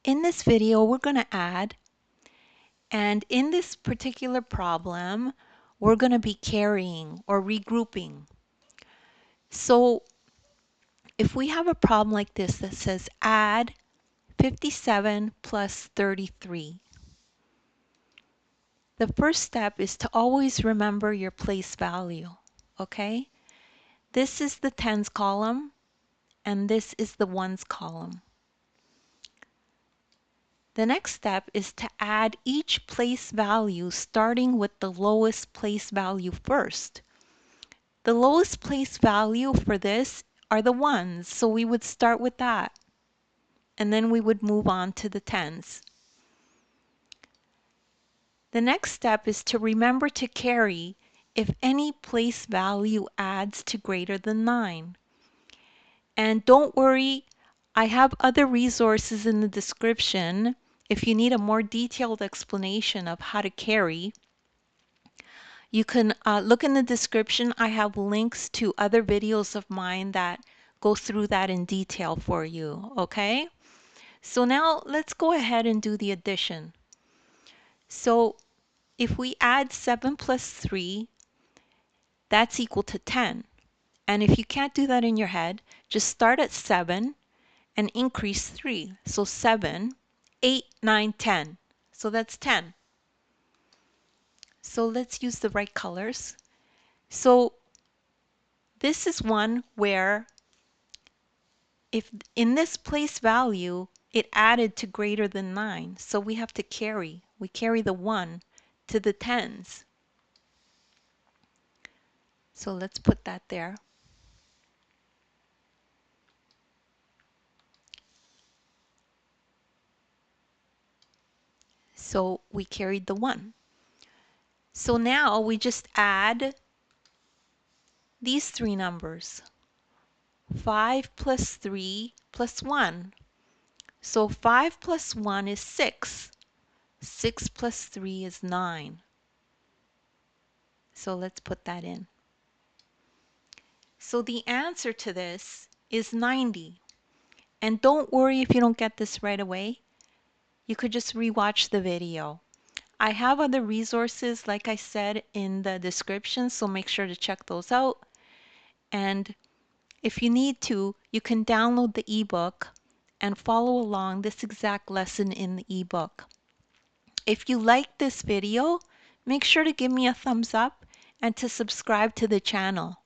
In this video, we're going to add, and in this particular problem, we're going to be carrying or regrouping. So if we have a problem like this that says add 57 plus 33, the first step is to always remember your place value, okay? This is the tens column, and this is the ones column. The next step is to add each place value starting with the lowest place value first. The lowest place value for this are the ones, so we would start with that. And then we would move on to the tens. The next step is to remember to carry if any place value adds to greater than 9. And don't worry, I have other resources in the description if you need a more detailed explanation of how to carry. You can look in the description. I have links to other videos of mine that go through that in detail for you, okay? So now let's go ahead and do the addition. So if we add 7 plus 3, that's equal to 10. And if you can't do that in your head, just start at 7 and increase 3. So 7, 8, 9, 10. So that's 10. So let's use the right colors. So this is one where if in this place value it added to greater than 9, so we have to carry. We carry the 1 to the tens. So let's put that there. So we carried the 1. So now we just add these three numbers. 5 plus 3 plus 1. So 5 plus 1 is 6. 6 plus 3 is 9. So let's put that in. So the answer to this is 90. And don't worry if you don't get this right away. You could just rewatch the video. I have other resources, like I said, in the description, so make sure to check those out. And if you need to, you can download the ebook and follow along this exact lesson in the ebook. If you like this video, make sure to give me a thumbs up and to subscribe to the channel.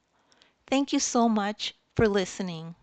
Thank you so much for listening.